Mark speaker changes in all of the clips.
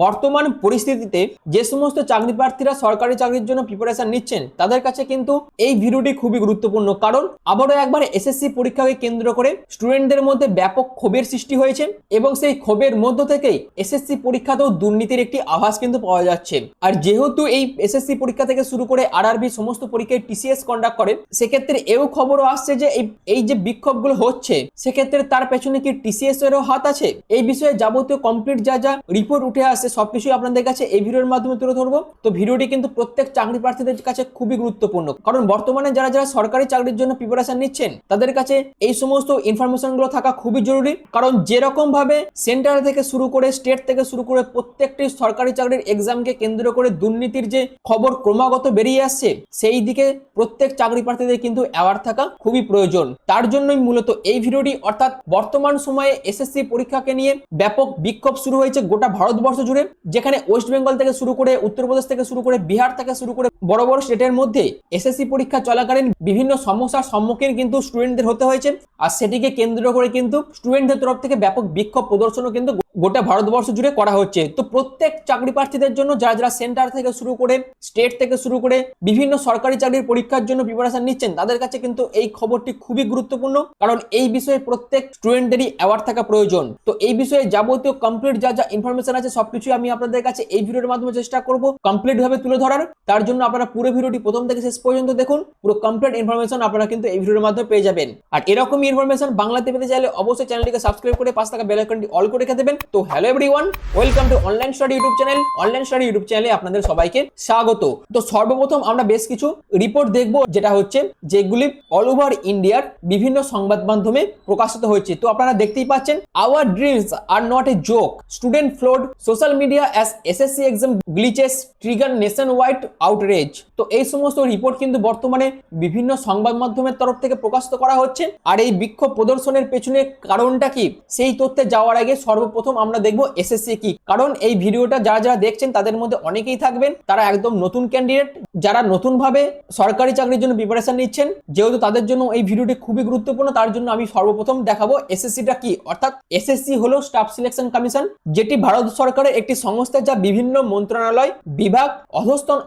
Speaker 1: বর্তমান পরিস্থিতিতে যে সমস্ত চাকরি প্রার্থীরা সরকারি চাকরির জন্য প্রিপারেশন নিচ্ছেন তাদের কাছে কিন্তু এই ভিডিওটি খুবই গুরুত্বপূর্ণ, কারণ আবারও একবার এসএসসি পরীক্ষাকে কেন্দ্র করে স্টুডেন্টদের মধ্যে ব্যাপক ক্ষোভের সৃষ্টি হয়েছে এবং সেই ক্ষোভের মধ্য থেকেই এসএসসি পরীক্ষাতেও দুর্নীতির একটি আভাস কিন্তু পাওয়া যাচ্ছে। আর যেহেতু এই এসএসসি পরীক্ষা থেকে শুরু করে আরআরবি সমস্ত পরীক্ষায় টিসিএস কন্ডাক্ট করে, সেক্ষেত্রে এও খবরও আসছে যে এই যে বিক্ষোভগুলো হচ্ছে সেক্ষেত্রে তার পেছনে কি টিসিএস এরও হাত আছে। এই বিষয়ে যাবতীয় কমপ্লিট যা যা রিপোর্ট উঠে আসছে সবকিছুই আপনাদের কাছে এই ভিডিওর মাধ্যমে তুলে ধরবো। তো ভিডিওটি কিন্তু প্রত্যেক চাকরি প্রার্থীদের কাছে খুবই গুরুত্বপূর্ণ, কারণ বর্তমানে যারা যারা সরকারি চাকরির জন্য প্রিপারেশন নিচ্ছেন তাদের কাছে এই সমস্ত ইনফরমেশন গুলো থাকা খুবই জরুরি। কারণ যেরকম ভাবে সেন্টার থেকে শুরু করে স্টেট থেকে শুরু করে প্রত্যেকটি সরকারি চাকরির এক্সামকে কেন্দ্র করে দুর্নীতির যে খবর ক্রমাগত বেরিয়ে আসছে, সেই দিকে প্রত্যেক চাকরি প্রার্থীদের কিন্তু অ্যাওয়ার থাকা খুবই প্রয়োজন। তার জন্যই মূলত এই ভিডিওটি, অর্থাৎ বর্তমান সময়ে এসএসসি পরীক্ষাকে নিয়ে ব্যাপক বিক্ষোভ শুরু হয়েছে গোটা ভারতবর্ষ জুড়ে, যেখানে ওয়েস্ট বেঙ্গল থেকে শুরু করে উত্তরপ্রদেশ থেকে শুরু করে বিহার থেকে শুরু করে বড় বড় স্টেটের মধ্যে এসএসসি পরীক্ষা চলাকালীন বিভিন্ন সমস্যার সম্মুখীন কিন্তু স্টুডেন্টদের হতে হয়েছে। আর সেটিকে কেন্দ্র করে কিন্তু স্টুডেন্টদের তরফ থেকে ব্যাপক বিক্ষোভ প্রদর্শনও কিন্তু গোটা ভারতবর্ষ জুড়ে করা হচ্ছে। তো প্রত্যেক চাকরি প্রার্থীদের জন্য যারা যারা সেন্টার থেকে শুরু করে স্টেট থেকে শুরু করে বিভিন্ন সরকারি চাকরির পরীক্ষার জন্য প্রিপারেশন নিচ্ছেন তাদের কাছে কিন্তু এই খবরটি খুবই গুরুত্বপূর্ণ, কারণ এই বিষয়ে প্রত্যেক স্টুডেন্টদেরই অ্যাওয়ার থাকা প্রয়োজন। তো এই বিষয়ে যাবতীয় কমপ্লিট যা যা ইনফরমেশন আছে সবকিছু আমি আপনাদের কাছে এই ভিডিওর মাধ্যমে চেষ্টা করব কমপ্লিট ভাবে তুলে ধরার। তার জন্য আপনারা পুরো ভিডিওটি প্রথম থেকে শেষ পর্যন্ত দেখুন, পুরো কমপ্লিট ইনফরমেশন আপনারা কিন্তু এই ভিডিওর মাধ্যমে পেয়ে যাবেন। আর এরকমই ইনফরমেশন বাংলাতে পেতে চাইলে অবশ্যই চ্যানেলটিকে সাবস্ক্রাইব করে পাশে থাকা বেল আইকনটি অল করে রেখে দেবেন। তো hello everyone, welcome to online study YouTube channel. Online study YouTube চ্যানেলে আপনাদের সবাইকে স্বাগত। তো সর্বপ্রথম আমরা বেশ কিছু রিপোর্ট দেখব, যেটা হচ্ছে যেগুলি অল ওভার ইন্ডিয়ার বিভিন্ন সংবাদ মাধ্যমে প্রকাশিত হয়েছে। তো আপনারা দেখতেই পাচ্ছেন, our dreams are not a joke, student flood social media as SSC exam glitches trigger nation wide outrage. তো এই সমস্ত রিপোর্ট কিন্তু বর্তমানে বিভিন্ন সংবাদ মাধ্যমের তরফ থেকে প্রকাশিত করা হচ্ছে। আর এই বিক্ষোভ প্রদর্শনের পেছনে কারণটা কি সেই তথ্যে যাওয়ার আগে সর্বপ্রথম আমরা দেখবো এসএসসি কি। কারণ এই ভিডিওটা যারা যারা দেখছেন তাদের মধ্যে অনেকেই থাকবেন তারা একদম নতুন ক্যান্ডিডেট, যারা নতুন ভাবে সরকারি চাকরির জন্য প্রিপারেশন নিচ্ছেন। যেহেতু তাদের জন্য এই ভিডিওটি খুবই গুরুত্বপূর্ণ, তার জন্য আমি সর্বপ্রথম দেখাবো এসএসসিটা কি। অর্থাৎ এসএসসি হলো স্টাফ সিলেকশন কমিশন, যেটি ভারত সরকারের একটি সংস্থা যা বিভিন্ন মন্ত্রণালয় বিভাগ অধস্তন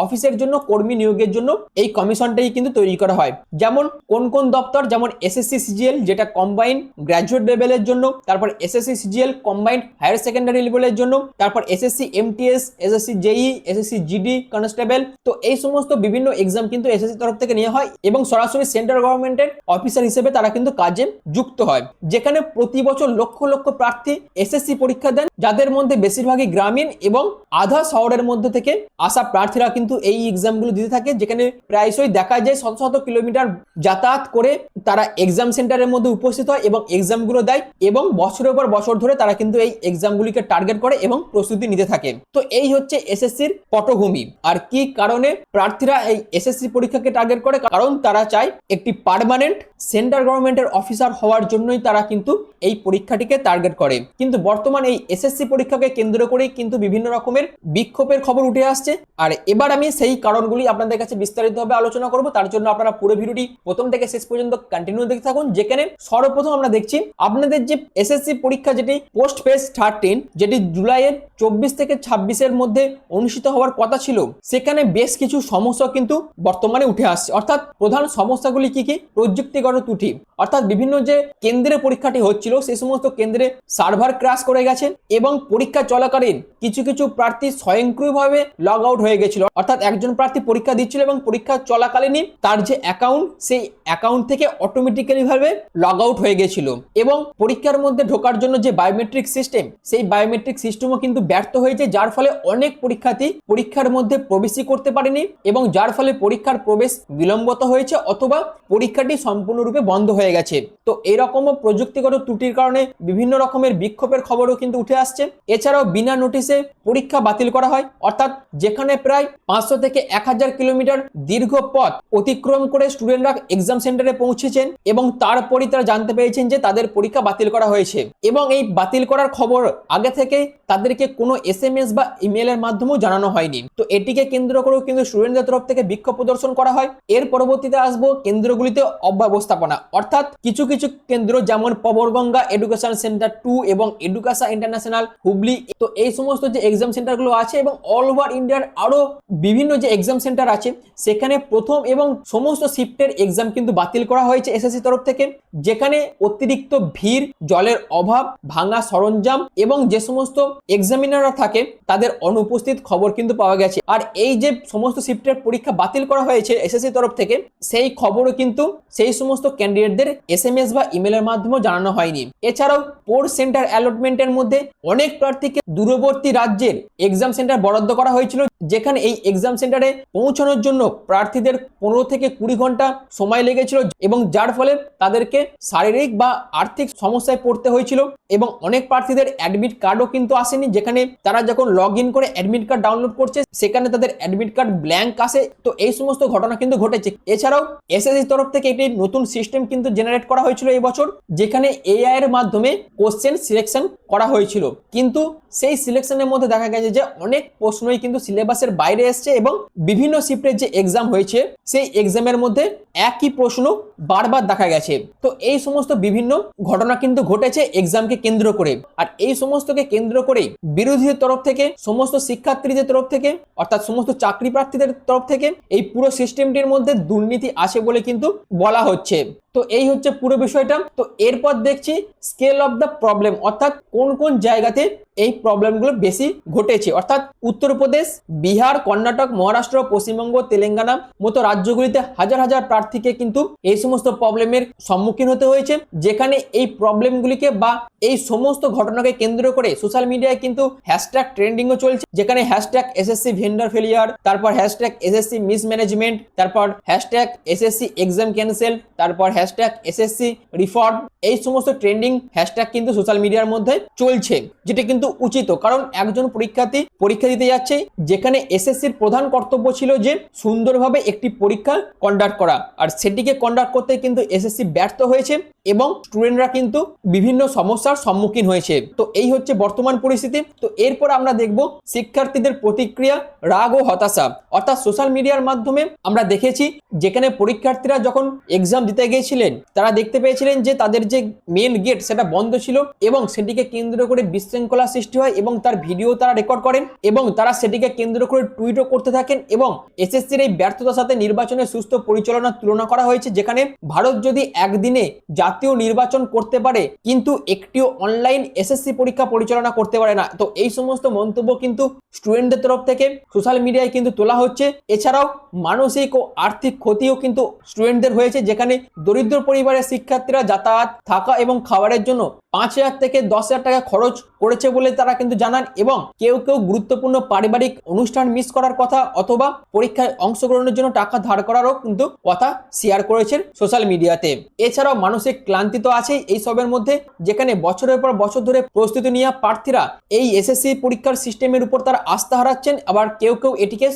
Speaker 1: অফিসের জন্য কর্মী নিয়োগের জন্য এই কমিশনটাই কিন্তু তৈরি করা হয়। যেমন কোন কোন দপ্তর, যেমন এসএসসি সিজিএল যেটা কম্বাইন্ড গ্র্যাজুয়েট লেভেলের জন্য, তারপর SSC CGL combined higher secondary লেভেলের জন্য, তারপর SSC MTS, SSC JE, SSC GD constable. তো এই সমস্ত বিভিন্ন এক্সাম কিন্তু এসএসসি তরফ থেকে নেওয়া হয় এবং সরাসরি সেন্ট্রাল গভর্নমেন্টের অফিসার হিসেবে তারা কিন্তু কাজে যুক্ত হয়। যেখানে প্রতি বছর লক্ষ লক্ষ প্রার্থী এসএসসি পরীক্ষা দেন, যাদের মধ্যে বেশিরভাগই গ্রামীণ এবং আধা শহরের মধ্যে থেকে আসা প্রার্থীরা কিন্তু এই এক্সামগুলো দিতে থাকে। যেখানে প্রায়শই দেখা যায় শত শত কিলোমিটার যাতায়াত করে তারা এক্সাম সেন্টারের মধ্যে উপস্থিত হয় এবং এক্সামগুলো দেয় এবং বছরের পর বছর ধরে তারা কিন্তু এই এক্সামগুলিকে টার্গেট করে এবং প্রস্তুতি নিতে থাকে। তো এই হচ্ছে এসএসসির পটভূমি। আর কি কারণে প্রার্থীরা এই এসএসসি পরীক্ষাকে টার্গেট করে? কারণ তারা চায় একটি পার্মানেন্ট সেন্ট্রাল গভর্নমেন্টের অফিসার হওয়ার জন্যই তারা কিন্তু এই পরীক্ষাটিকে টার্গেট করে। কিন্তু বর্তমানে এই এসএসসি পরীক্ষাকে কেন্দ্র করেই কিন্তু বিভিন্ন রকমের বিক্ষোভের খবর উঠে আসছে। আর এবার আমি সেই কারণগুলি আপনাদের কাছে বিস্তারিতভাবে আলোচনা করব। তার জন্য আপনারা পুরো ভিডিওটি প্রথম থেকে শেষ পর্যন্ত কন্টিনিউ দেখতে থাকুন। যেখানে সর্বপ্রথম আমরা দেখছি আপনাদের যে এসএসসি পরীক্ষা যেটি পোস্ট ফেজ 13, যেটি জুলাইয়ের 24 থেকে 26-এর মধ্যে অনুষ্ঠিত হওয়ার কথা ছিল, সেখানে বেশ কিছু সমস্যা কিন্তু বর্তমানে উঠে আসছে। অর্থাৎ প্রধান সমস্যাগুলি কি কি? প্রযুক্তিগত ত্রুটি, অর্থাৎ বিভিন্ন যে কেন্দ্রে পরীক্ষাটি হচ্ছিল সেই সমস্ত কেন্দ্রে সার্ভার ক্র্যাশ করে গেছে এবং পরীক্ষা চলাকালীন কিছু কিছু প্রার্থী স্বয়ংক্রিয়ভাবে লগ আউট হয়ে গেছিল। অর্থাৎ একজন প্রার্থী পরীক্ষা দিচ্ছিল এবং পরীক্ষা চলাকালীনই তার যে অ্যাকাউন্ট, সেই অ্যাকাউন্ট থেকে অটোমেটিক্যালি ভাবে লগ আউট হয়ে গেছিল এবং পরীক্ষার মধ্যে ঢোকার জন্য যে বায়োমেট্রিক সিস্টেম, সেই বায়োমেট্রিক সিস্টেমও কিন্তু ব্যর্থ হয়েছে, যার ফলে অনেক পরীক্ষার্থী পরীক্ষার মধ্যে প্রবেশই করতে পারেনি এবং যার ফলে পরীক্ষার প্রবেশ বিলম্বিত হয়েছে অথবা পরীক্ষাটি সম্পূর্ণরূপে বন্ধ হয়ে গেছে। তো এরকমও প্রযুক্তিগত ত্রুটির কারণে বিভিন্ন রকমের বিক্ষোভের খবরও কিন্তু উঠে আসছে। এছাড়াও বিনা নোটিশে পরীক্ষা বাতিল করা হয়, অর্থাৎ যেখানে প্রায় 500 থেকে 1000 কিলোমিটার দীর্ঘ পথ অতিক্রম করে স্টুডেন্টরা এক্সাম সেন্টারে পৌঁছেছেন এবং তারপরই তারা জানতে পেরেছেন যে তাদের পরীক্ষা বাতিল করা হয়েছে এবং এই বাতিল করার খবর আগে থেকে তাদেরকে কোনো SMS বা ইমেলের মাধ্যমেও জানানো হয়নি। তো এটিকে কেন্দ্র করেও কিন্তু স্টুডেন্টদের তরফ থেকে বিক্ষোভ প্রদর্শন করা হয়। এর পরবর্তীতে আসবো কেন্দ্রগুলিতে অব্যবস্থাপনা, অর্থাৎ কিছু কিছু কেন্দ্র যেমন পবরগঙ্গা এডুকেশন সেন্টার 2 এবং এডুকাসা ইন্টারন্যাশনাল হুবলি, তো এই সমস্ত যে এক্সাম সেন্টারগুলো আছে এবং অল ওভার ইন্ডিয়ার আরো বিভিন্ন যে এক্সাম সেন্টার আছে সেখানে প্রথম এবং সমস্ত শিফটের এক্সাম কিন্তু বাতিল করা হয়েছে এসএসসি তরফ থেকে, যেখানে অতিরিক্ত ভিড়, জলের অভাব, ভাঙা সরঞ্জাম এবং যে সমস্ত এক্সামিনাররা থাকে তাদের অনুপস্থিত খবর কিন্তু পাওয়া গেছে। আর এই যে সমস্ত শিফটের পরীক্ষা বাতিল করা হয়েছে এসএসসি তরফ থেকে সেই খবরও কিন্তু সেই সমস্ত ক্যান্ডিডেটদের SMS বা ইমেলের মাধ্যমে জানানো হয়নি। এছাড়াও পোর্ট সেন্টার অ্যালটমেন্টের মধ্যে অনেক প্রার্থীকে দূরবর্তী রাজ্যের এক্সাম সেন্টার বরাদ্দ করা হয়েছিল, যেখানে এই এক্সাম সেন্টারে পৌঁছানোর জন্য প্রার্থীদের 15 থেকে 20 ঘন্টা সময় লেগেছিল এবং যার ফলে তাদেরকে শারীরিক বা আর্থিক সমস্যায় পড়তে হয়েছিল এবং অনেক প্রার্থীদের অ্যাডমিট কার্ডও কিন্তু আসেনি, যেখানে তারা যখন লগ ইন করে অ্যাডমিট কার্ড ডাউনলোড করছে সেখানে তাদের অ্যাডমিট কার্ড ব্ল্যাঙ্ক আসে। তো এই সমস্ত ঘটনা কিন্তু ঘটেছে। এছাড়াও এসএসসি তরফ থেকে একটি নতুন সিস্টেম কিন্তু জেনারেট করা হয়েছিল এই বছর, যেখানে AI এর মাধ্যমে কোশ্চেন সিলেকশন করা হয়েছিল, কিন্তু সেই সিলেকশনের মধ্যে দেখা গেছে যে অনেক প্রশ্নই কিন্তু সিলেবাসের বাইরে এসছে এবং বিভিন্ন শিফটের যে এক্সাম হয়েছে সেই এক্সামের মধ্যে একই প্রশ্ন বারবার দেখা গেছে। তো এই সমস্ত বিভিন্ন ঘটনা কিন্তু ঘটেছে এক্সামকে কেন্দ্র করে। আর এই সমস্তকে কেন্দ্র করেই বিরোধীদের তরফ থেকে, সমস্ত শিক্ষার্থীদের তরফ থেকে, অর্থাৎ সমস্ত চাকরি প্রার্থীদের তরফ থেকে এই পুরো সিস্টেমটির মধ্যে দুর্নীতি আছে বলে কিন্তু বলা হচ্ছে। তো এই হচ্ছে পুরো বিষয়টা। তো এরপর দেখছি স্কেল অফ দ্য প্রবলেম, অর্থাৎ কোন কোন জায়গাতে এই প্রবলেমগুলো বেশি ঘটেছে, অর্থাৎ উত্তরপ্রদেশ, বিহার, কর্ণাটক, মহারাষ্ট্র, পশ্চিমবঙ্গ, তেলেঙ্গানা মতো রাজ্যগুলিতে হাজার হাজার প্রার্থীকে কিন্তু এই সমস্ত প্রবলেমের সম্মুখীন হতে হয়েছে, যেখানে এই প্রবলেমগুলিকে বা এই সমস্ত ঘটনাকে কেন্দ্র করে সোশ্যাল মিডিয়ায় কিন্তু হ্যাশট্যাগ ট্রেন্ডিংও চলছে, যেখানে হ্যাশট্যাগ SSC ভেন্ডার ফেলিয়ার, তারপর হ্যাশট্যাগ SSC মিসম্যানেজমেন্ট, তারপর হ্যাশট্যাগ SSC এক্সাম ক্যান্সেল, তারপর হ্যাশট্যাগ SSC রিফর্ম, এই সমস্ত ট্রেন্ডিং হ্যাশট্যাগ কিন্তু সোশ্যাল মিডিয়ার মধ্যে চলছে, যেটা কিন্তু উচিত। কারণ একজন পরীক্ষার্থী পরীক্ষা দিতে যাচ্ছে, যেখানে এসএসসির প্রধান কর্তব্য ছিল যে সুন্দরভাবে একটি পরীক্ষা কন্ডাক্ট করা, আর সেটিকে কন্ডাক্ট করতে কিন্তু এসএসসি ব্যর্থ হয়েছে এবং স্টুডেন্টরা কিন্তু বিভিন্ন সমস্যার সম্মুখীন হয়েছে। তো এই হচ্ছে বর্তমান পরিস্থিতি। তো এরপর আমরা দেখব শিক্ষার্থীদের প্রতিক্রিয়া, রাগ ও হতাশা, অর্থাৎ সোশ্যাল মিডিয়ার মাধ্যমে আমরা দেখেছি যেখানে পরীক্ষার্থীরা যখন এক্সাম দিতে গিয়েছিলেন তারা দেখতে পেয়েছিলেন যে তাদের যে মেন গেট সেটা বন্ধ ছিল এবং সেটিকে কেন্দ্র করে বিশৃঙ্খলা সৃষ্টি হয় এবং তার ভিডিও তারা রেকর্ড করেন এবং তারা সেটিকে কেন্দ্র করে টুইটও করতে থাকেন এবং এসএসসির এই ব্যর্থতার সাথে নির্বাচনের সুস্থ পরিচালনার তুলনা করা হয়েছে, যেখানে ভারত যদি একদিনে জাতীয় নির্বাচন করতে পারে কিন্তু একটিও অনলাইন এসএসসি পরীক্ষা পরিচালনা করতে পারে না। তো এই সমস্ত মন্তব্য কিন্তু স্টুডেন্টদের তরফ থেকে সোশ্যাল মিডিয়ায় কিন্তু তোলা হচ্ছে। এছাড়াও মানসিক ও আর্থিক ক্ষতিও কিন্তু স্টুডেন্টদের হয়েছে, যেখানে দরিদ্র পরিবারের শিক্ষার্থীরা যাতায়াত, থাকা এবং খাবারের জন্য 5,000 থেকে 10,000 টাকা খরচ করেছে বলে তারা কিন্তু জানান এবং কেউ কেউ গুরুত্বপূর্ণ পারিবারিক অনুষ্ঠান মিস করার কথা অথবা পরীক্ষায় অংশগ্রহণের জন্য টাকা ধার করারও কিন্তু কথা শেয়ার করেছেন সোশ্যাল মিডিয়াতে। এছাড়াও মানসিক ক্লান্তি তো আছেই এই সবের মধ্যে, যেখানে বছরের পর বছর ধরে প্রস্তুতি নেওয়া প্রার্থীরা এই এসএসসি পরীক্ষার সিস্টেমের উপর তারা আস্থা হারাচ্ছেন, আবার কেউ কেউ এটিকে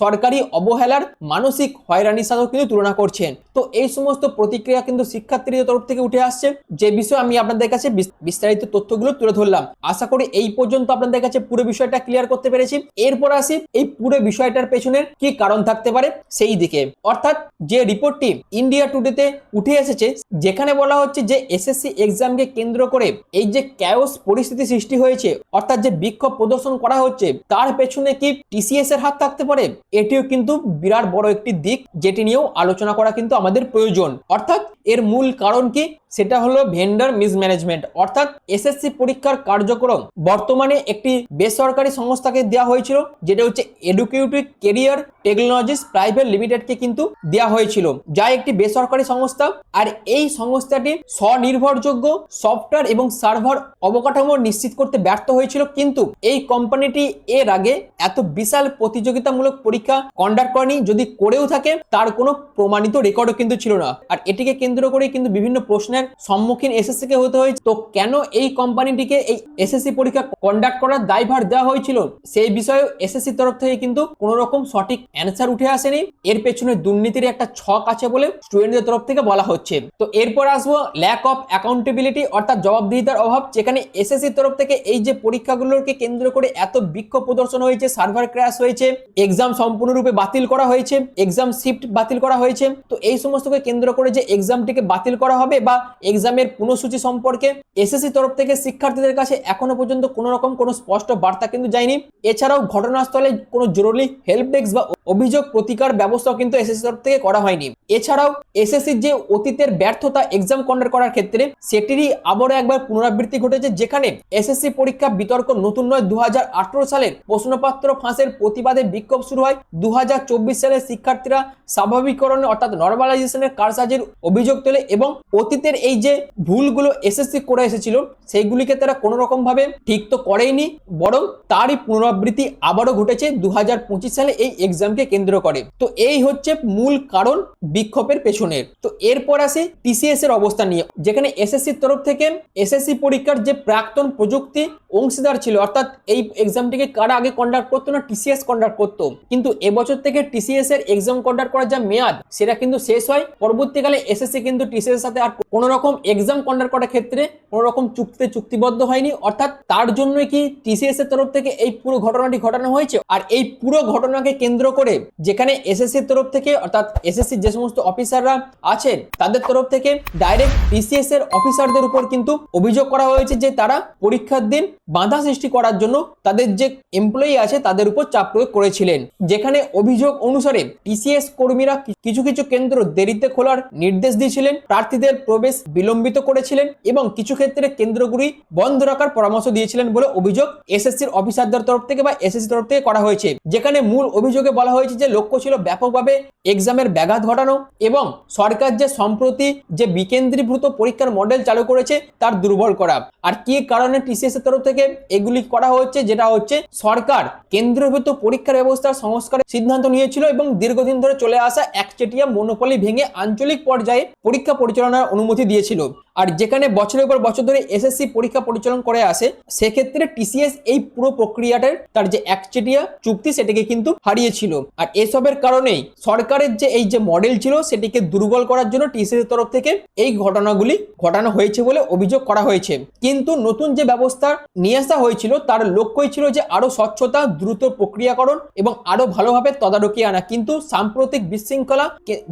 Speaker 1: সরকারি অবহেলার মানসিক হয়রানির সাথেও কিন্তু তুলনা করছেন। তো এই সমস্ত প্রতিক্রিয়া কিন্তু শিক্ষার্থীদের তরফ থেকে উঠে আসছে, যে বিষয়ে আমি আপনাদের কাছে বিস্তারিত তথ্যগুলো তুলে ধরলাম। আশা করি এই পর্যন্ত আপনাদের কাছে পুরো বিষয়টা ক্লিয়ার করতে পেরেছি। এরপর আসি এই পুরো বিষয়টার পেছনের কি কারণ থাকতে পারে সেই দিকে, অর্থাৎ যে রিপোর্টটি ইন্ডিয়া টুডেতে উঠে এসেছে, যেখানে বলা হচ্ছে যে এসএসসি এক্সামকে কেন্দ্র করে এই যে ক্যাওস পরিস্থিতি সৃষ্টি হয়েছে, অর্থাৎ যে বিক্ষোভ প্রদর্শন করা হচ্ছে, তার পেছনে কি টিসিএস এর হাত থাকতে পারে? এটিও কিন্তু বিরাট বড় একটি দিক, যেটি নিয়েও আলোচনা করা কিন্তু আমাদের প্রয়োজন। অর্থাৎ এর মূল কারণ কি? সেটা হলো ভেন্ডার মিসম্যানেজমেন্ট, অর্থাৎ এসএসসি পরীক্ষার কার্যক্রম বর্তমানে একটি বেসরকারি সংস্থাকে দেওয়া হয়েছিল, যেটা হচ্ছে এডুকেটিভ কেরিয়ার টেকনোলজিস প্রাইভেট লিমিটেডকে কিন্তু দেওয়া হয়েছিল, যা একটি বেসরকারি সংস্থা। আর এই সংস্থাটি স্বনির্ভরযোগ্য সফটওয়্যার এবং সার্ভার অবকাঠামো নিশ্চিত করতে ব্যর্থ হয়েছিল, কিন্তু এই কোম্পানিটি এর আগে এত বিশাল প্রতিযোগিতামূলক পরীক্ষা কন্ডাক্ট করেনি, যদি করেও থাকে তার কোনো প্রমাণিত রেকর্ডও কিন্তু ছিল না। আর এটিকে কেন্দ্র করে কিন্তু বিভিন্ন প্রশ্নের প্রশ্নের সম্মুখীন এসএসসি কে হতে হয়েছে। তো কেন এই কোম্পানিটিকে এই এসএসসি পরীক্ষা কন্ডাক্ট করার দায়ভার দেওয়া হয়েছিল সেই বিষয়ে এসএসসি তরফ থেকে কিন্তু কোনো রকম সঠিক অ্যান্সার উঠে আসেনি। এর পেছনে দুর্নীতির একটা ছক আছে বলে স্টুডেন্টদের তরফ থেকে বলা হচ্ছে। তো এরপর আসবো ল্যাক অফ অ্যাকাউন্টেবিলিটি অর্থাৎ জবাবদিহিতার অভাব, যেখানে এসএসসি তরফ থেকে এই যে পরীক্ষাগুলোকে কেন্দ্র করে এত বিক্ষোভ প্রদর্শন হয়েছে, সার্ভার ক্র্যাশ হয়েছে, এক্সাম সম্পূর্ণরূপে বাতিল করা হয়েছে, এক্সাম শিফট বাতিল করা হয়েছে। তো এই সমস্তকে কেন্দ্র করে যে এক্সামটিকে বাতিল করা হবে বা এক্সামের পুনঃসূচি সম্পর্কে এসএসসি তরফ থেকে শিক্ষার্থীদের কাছে এখনো পর্যন্ত কোনো রকম কোনো স্পষ্ট বার্তা কিন্তু যায়নি। এছাড়াও ঘটনাস্থলে কোনো জরুরি হেল্প ডেস্ক বা অভিযোগ প্রতিকার ব্যবস্থা কিন্তু এসএসসি তরফ থেকে করা হয়নি। এছাড়াও এসএসসির যে অতীতের ব্যর্থতা এক্সাম কন্ডাক্ট করার ক্ষেত্রে সেটিরই আবারও একবার পুনরাবৃত্তি ঘটেছে, যেখানে এসএসসি পরীক্ষা বিতর্ক নতুন নয়। 2018 সালের প্রশ্নপত্র ফাঁসের প্রতিবাদে বিক্ষোভ শুরু হয়। 2024 সালে শিক্ষার্থীরা স্বাভাবিকরণে অর্থাৎ নর্মালাইজেশনের কারসাজির অভিযোগ তোলে এবং অতীতের এই যে ভুলগুলো এসএসসি করে এসেছিল সেইগুলিকে তারা কোনো রকম ভাবে ঠিক তো করেইনি, বরং তারই পুনরাবৃত্তি আবারও ঘটেছে 2025 সালে এই এক্সামকে কেন্দ্র করে। তো এই হচ্ছে মূল কারণ বিক্ষোভের পেছনের। তো এরপর আসে টিসিএস এর অবস্থা নিয়ে, যেখানে এসএসসির তরফ থেকে এসএসসি পরীক্ষার যে প্রাক্তন প্রযুক্তি অংশীদার ছিল, অর্থাৎ এই এক্সামটিকে কারা আগে কন্ডাক্ট করতো না, টিসিএস কন্ডাক্ট করতো, কিন্তু এবছর থেকে টিসিএস এর এক্সাম কন্ডাক্ট করার যা মেয়াদ সেটা কিন্তু শেষ হয়। পরবর্তীকালে এসএসসি কিন্তু টিসিএস এর সাথে আর কোনো রকম এক্সাম কন্ডাক্ট করার ক্ষেত্রে কোনো রকম চুক্তিতে চুক্তিবদ্ধ হয়নি, অর্থাৎ তার জন্যই কি টিসিএস এর তরফ থেকে এই পুরো ঘটনাটি ঘটানো হয়েছে। আর এই পুরো ঘটনাকে কেন্দ্র করে যেখানে এসএসসির তরফ থেকে অর্থাৎ এসএসসি যে সমস্ত অফিসাররা আছেন তাদের তরফ থেকে ডাইরেক্ট টিসিএস এর অফিসারদের উপর কিন্তু অভিযোগ করা হয়েছে যে তারা পরীক্ষার দিন বাধা সৃষ্টি করার জন্য তাদের যে এমপ্লয়ি আছে তাদের উপর চাপ প্রয়োগ করেছিলেন। যেখানে অভিযোগ অনুসারে টিসিএস কর্মীরা কিছু কিছু কেন্দ্র দেরিতে খোলার নির্দেশ দিয়েছিলেন, প্রার্থীদের প্রবেশ বিলম্বিত করেছিলেন এবং কিছু ক্ষেত্রে কেন্দ্রগুলি বন্ধ রাখার পরামর্শ দিয়েছিলেন বলে অভিযোগ এসএসসির অফিসারদের তরফ থেকে বা এসএসসি তরফ থেকে করা হয়েছে। যেখানে মূল অভিযোগে বলা হয়েছে যে লক্ষ্য ছিল ব্যাপকভাবে এক্সামের ব্যাঘাত ঘটানো এবং সরকার যে সম্প্রতি যে বিকেন্দ্রীভূত পরীক্ষার মডেল চালু করেছে তার দুর্বল করা। আর কি কারণে টিসিএস এর তরফ থেকে এগুলি করা হচ্ছে, যেটা হচ্ছে সরকার কেন্দ্রীভূত পরীক্ষার ব্যবস্থার সংস্কারের সিদ্ধান্ত নিয়েছিল এবং দীর্ঘদিন ধরে চলে আসা একচেটিয়া মনোপলি ভেঙে আঞ্চলিক পর্যায়ে পরীক্ষা পরিচালনার অনুমতি দিয়েছিল। আর যেখানে বছরের পর বছর ধরে এসএসসি পরীক্ষা পরিচালনা করে আসে, সেক্ষেত্রে টিসিএস এই পুরো প্রক্রিয়াটার তার যে একচেটিয়া চুক্তি সেটাকে কিন্তু হারিয়েছিল। আর এসবের কারণেই সরকারের যে এই যে মডেল ছিল সেটিকে দুর্বল করার জন্য টিসিএস তরফ থেকে এই ঘটনাগুলি ঘটানো হয়েছে বলে অভিযোগ করা হয়েছে। কিন্তু নতুন যে ব্যবস্থা নিয়ে আসা হয়েছিল তার লক্ষ্যই ছিল যে আরো স্বচ্ছতা, দ্রুত প্রক্রিয়াকরণ এবং আরো ভালোভাবে তদারকি আনা। কিন্তু সাম্প্রতিক বিশৃঙ্খলা,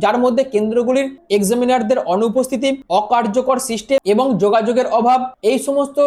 Speaker 1: যার মধ্যে কেন্দ্রগুলির এক্সামিনারদের অনুপস্থিতি, অকার্যকর সিস্টেম এবং যোগাযোগের অভাব, এই সমস্ত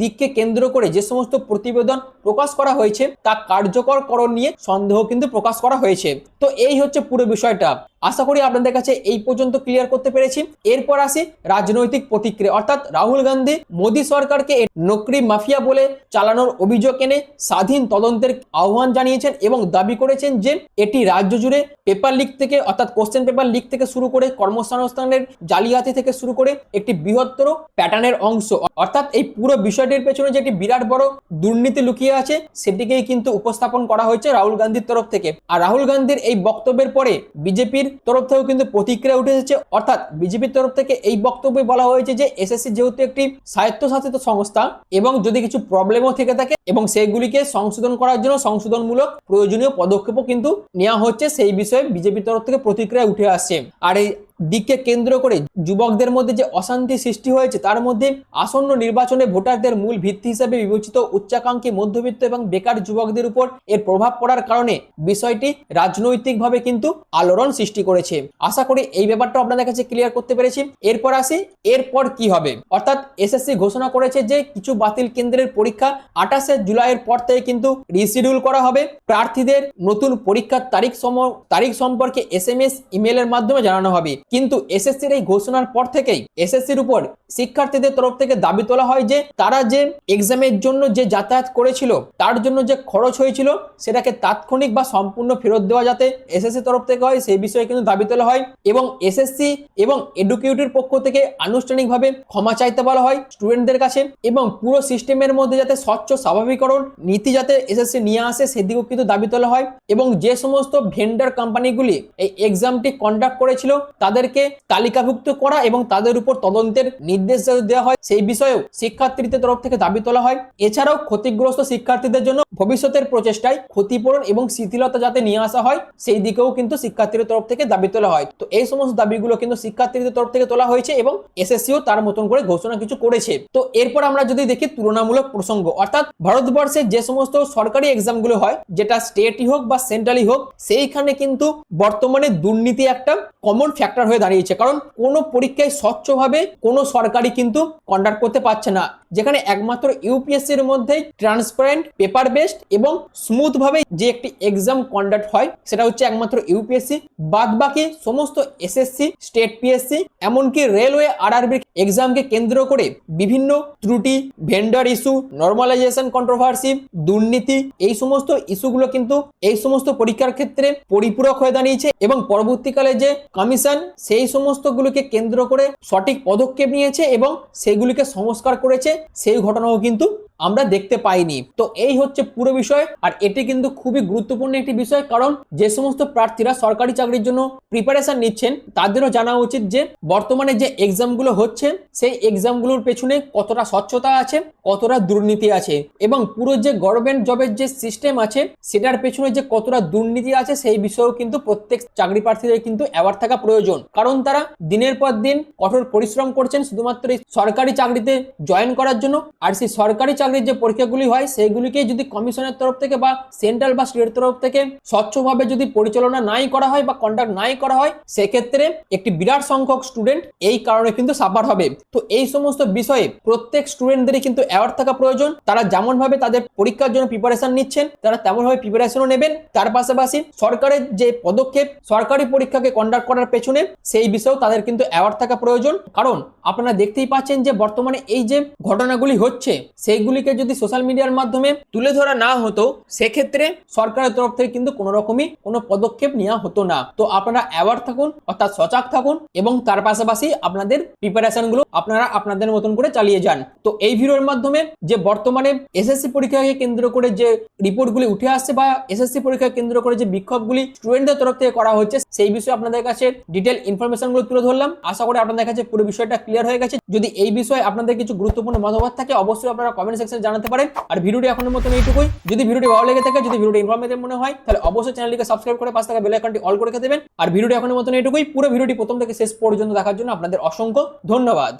Speaker 1: দিককে কেন্দ্র করে যে সমস্ত প্রতিবেদন প্রকাশ করা হয়েছে তা কার্যকরকরণ নিয়ে সন্দেহ কিন্তু প্রকাশ করা হয়েছে। তো এই হচ্ছে পুরো বিষয়টা। আশা করি আপনাদের কাছে এই পর্যন্ত ক্লিয়ার করতে পেরেছি। এরপর আসি রাজনৈতিক প্রতিক্রিয়া, অর্থাৎ রাহুল গান্ধী মোদী সরকারকে নকরি মাফিয়া বলে চালানোর অভিযোগ এনে স্বাধীন তদন্তের আহ্বান জানিয়েছেন এবং দাবি করেছেন যে এটি রাজ্য জুড়ে পেপার লিক থেকে অর্থাৎ কোশ্চেন পেপার লিক থেকে শুরু করে কর্মসংস্থানের জালিয়াতি থেকে শুরু করে একটি বৃহত্তর প্যাটার্নের অংশ, অর্থাৎ এই পুরো বিষয়টির পেছনে যে একটি বিরাট বড় দুর্নীতি লুকিয়ে আছে সেটিকেই কিন্তু উপস্থাপন করা হয়েছে রাহুল গান্ধীর তরফ থেকে। আর রাহুল গান্ধীর এই বক্তব্যের পরে বিজেপির তরফ থেকেও কিন্তু প্রতিক্রিয়া উঠে এসেছে, অর্থাৎ বিজেপির তরফ থেকে এই বক্তব্যে বলা হয়েছে যে এসএসসি যেহেতু একটি স্বায়ত্তশাসিত সংস্থা এবং যদি কিছু প্রবলেমও থেকে থাকে এবং সেগুলিকে সংশোধন করার জন্য সংশোধনমূলক প্রয়োজনীয় পদক্ষেপও কিন্তু নেওয়া হচ্ছে, সেই বিষয়ে বিজেপির তরফ থেকে প্রতিক্রিয়া উঠে আসছে। আর এই দিককে কেন্দ্র করে যুবকদের মধ্যে যে অশান্তি সৃষ্টি হয়েছে তার মধ্যে আসন্ন নির্বাচনে ভোটারদের মূল ভিত্তি হিসেবে বিবেচিত উচ্চাকাঙ্ক্ষী মধ্যবিত্ত এবং বেকার যুবকদের উপর এর প্রভাব পড়ার কারণে বিষয়টি রাজনৈতিকভাবে কিন্তু আলোড়ন সৃষ্টি করেছে। আশা করি এই ব্যাপারটা আপনাদের কাছে ক্লিয়ার করতে পেরেছি। এরপর আসি এরপর কি হবে, অর্থাৎ এসএসসি ঘোষণা করেছে যে কিছু বাতিল কেন্দ্রের পরীক্ষা 28 জুলাইয়ের পর থেকে কিন্তু রিশিডিউল করা হবে। প্রার্থীদের নতুন পরীক্ষার তারিখ সম্পর্কে এসএমএস ইমেলের মাধ্যমে জানানো হবে। কিন্তু এসএসসির এই ঘোষণার পর থেকেই এসএসসির উপর শিক্ষার্থীদের তরফ থেকে দাবি তোলা হয় যে তারা যে এক্সামের জন্য যে যাতায়াত করেছিল তার জন্য যে খরচ হয়েছিল সেটাকে তাৎক্ষণিক বা সম্পূর্ণ ফেরত দেওয়া যাতে এসএসসি তরফ থেকে হয় সেই বিষয়ে কিন্তু দাবি তোলা হয় এবং এসএসসি এবং এডুকেটির পক্ষ থেকে আনুষ্ঠানিকভাবে ক্ষমা চাইতে বলা হয় স্টুডেন্টদের কাছে এবং পুরো সিস্টেমের মধ্যে যাতে স্বচ্ছ স্বাভাবিকরণ নীতি যাতে এসএসসি নিয়ে আসে সেদিকেও কিন্তু দাবি তোলা হয় এবং যে সমস্ত ভেন্ডার কোম্পানিগুলি এই এক্সামটি কন্ডাক্ট করেছিল তাদের তাদেরকে তালিকাভুক্ত করা এবং তাদের উপর তদন্তের নির্দেশ দেওয়া হয় সেই বিষয়েও শিক্ষার্থীদের তরফ থেকে দাবি তোলা হয়। এছাড়াও ক্ষতিগ্রস্ত শিক্ষার্থীদের জন্য ভবিষ্যতের প্রচেষ্টায় ক্ষতিপূরণ এবং শিথিলতা যাতে নিয়ে আসা হয় সেই দিকেও কিন্তু শিক্ষার্থীদের তরফ থেকে দাবি তোলা হয়। তো এই সমস্ত দাবিগুলো কিন্তু শিক্ষার্থীদের তরফ থেকে তোলা হয়েছে এবং এসএসসিও তার মতন করে ঘোষণা কিছু করেছে। তো এরপর আমরা যদি দেখি তুলনামূলক প্রসঙ্গ, অর্থাৎ ভারতবর্ষে যে সমস্ত সরকারি এক্সামগুলো হয়, যেটা স্টেটই হোক বা সেন্ট্রালই হোক, সেইখানে কিন্তু বর্তমানে দুর্নীতি একটা কমন ফ্যাক্টর হয়ে দাঁড়িয়েছে। কারণ কোনো পরীক্ষায় স্বচ্ছভাবে কোনো সরকারি কিন্তু কন্ডাক্ট করতে পারছে না, যেখানে একমাত্র ইউপিএসসির মধ্যেই ট্রান্সপারেন্ট, পেপার বেসড এবং স্মুথ ভাবে যে একটি এক্সাম কন্ডাক্ট হয় সেটা হচ্ছে একমাত্র ইউপিএসসি। বাদ বাকি সমস্ত এসএসসি, স্টেট পিএসসি, এমনকি রেলওয়ে আরআরবি এক্সামকে কেন্দ্র করে বিভিন্ন ত্রুটি, ভেন্ডার ইস্যু, নর্মালাইজেশন কন্ট্রোভার্সি, দুর্নীতি, এই সমস্ত ইস্যুগুলো কিন্তু এই সমস্ত পরীক্ষার ক্ষেত্রে পরিপূরক হয়ে দাঁড়িয়েছে এবং পরবর্তীকালে যে কমিশন সেই সমস্তগুলোকে কেন্দ্র করে সঠিক পদক্ষেপ নিয়েছে এবং সেগুলিকে সংস্কার করেছে, সেই ঘটনাও কিন্তু আমরা দেখতে পাইনি। তো এই হচ্ছে পুরো বিষয়, আর এটি কিন্তু খুবই গুরুত্বপূর্ণ একটি বিষয়। কারণ যে সমস্ত প্রার্থীরা সরকারি চাকরির জন্য প্রিপারেশন নিচ্ছেন তাদেরও জানা উচিত যে বর্তমানে যে এক্সামগুলো হচ্ছে সেই এক্সামগুলোর পেছনে কতটা স্বচ্ছতা আছে, কতটা দুর্নীতি আছে, এবং পুরো যে গভর্নমেন্ট জবের যে সিস্টেম আছে সেটার পেছনে যে কতটা দুর্নীতি আছে সেই বিষয়েও কিন্তু প্রত্যেক চাকরি প্রার্থীদের কিন্তু অ্যাওয়ার থাকা প্রয়োজন। কারণ তারা দিনের পর দিন কঠোর পরিশ্রম করছেন শুধুমাত্র এই সরকারি চাকরিতে জয়েন করার জন্য। আর সেই সরকারি চাকরির যে পরীক্ষাগুলি হয় সেগুলিকে যদি কমিশনের তরফ থেকে বা সেন্ট্রাল বা স্টেট তরফ থেকে স্বচ্ছভাবে যদি পরিচালনা নাই করা হয় বা কন্ডাক্ট নাই করা হয়, সেক্ষেত্রে একটি বিরাট সংখ্যক স্টুডেন্ট এই কারণে কিন্তু সাফার হবে। তো এই সমস্ত বিষয়ে প্রত্যেক স্টুডেন্টদেরই কিন্তু অ্যাওয়ার থাকা প্রয়োজন। তারা যেমন ভাবে তাদের পরীক্ষার জন্য প্রিপারেশন নিচ্ছেন তারা তেমন ভাবে প্রিপারেশনও নেবেন। তার পাশাপাশি সরকারের যে পদক্ষেপ সরকারি পরীক্ষাকে কন্ডাক্ট করার পেছনে সেই বিষয়েও তাদের কিন্তু অ্যাওয়ার থাকা প্রয়োজন। কারণ আপনারা দেখতেই পাচ্ছেন যে বর্তমানে এই যে ঘটনাগুলি হচ্ছে সেইগুলিকে যদি সোশ্যাল মিডিয়ার মাধ্যমে তুলে ধরা না হতো সেক্ষেত্রে সরকারের তরফ থেকে কিন্তু কোনো রকমই কোনো পদক্ষেপ নেওয়া হতো না। তো আপনারা অ্যাওয়ার থাকুন, অর্থাৎ সজাগ থাকুন, এবং তার পাশাপাশি আপনাদের প্রিপারেশন গুলো আপনারা আপনাদের মতন করে চালিয়ে যান। তো এই ভিডিওর মাধ্যমে যে বর্তমানে এসএসসি পরীক্ষাকে কেন্দ্র করে যে রিপোর্টগুলি উঠে আসছে বা এসএসসি পরীক্ষাকে কেন্দ্র করে যে বিক্ষোভগুলি স্টুডেন্টদের তরফ থেকে করা হচ্ছে সেই বিষয়ে আপনাদের কাছে ডিটেল ইনফরমেশন গুলো তুলে ধরলাম। আশা করি আপনাদের কাছে পুরো বিষয়টা ক্লিয়ার হয়ে গেছে। যদি এই বিষয়ে আপনাদের কিছু গুরুত্বপূর্ণ মতামত থাকে অবশ্যই আপনারা কমেন্ট সেকশনে জানাতে পারেন। আর ভিডিওটি এখনের মতন এইটুকুই। যদি ভিডিওটি ভালো লেগে থাকে, যদি ভিডিওটি ইনফরমেটিভ মনে হয়, তাহলে অবশ্যই চ্যানেলটিকে সাবস্ক্রাইব করে পাশে থাকা বেল আইকনটি অল করে রেখে দেবেন। আর ভিডিওটি এখনের মতন এইটুকুই। পুরো ভিডিওটি প্রথম থেকে শেষ পর্যন্ত দেখার জন্য আপনাদের অসংখ্য ধন্যবাদ।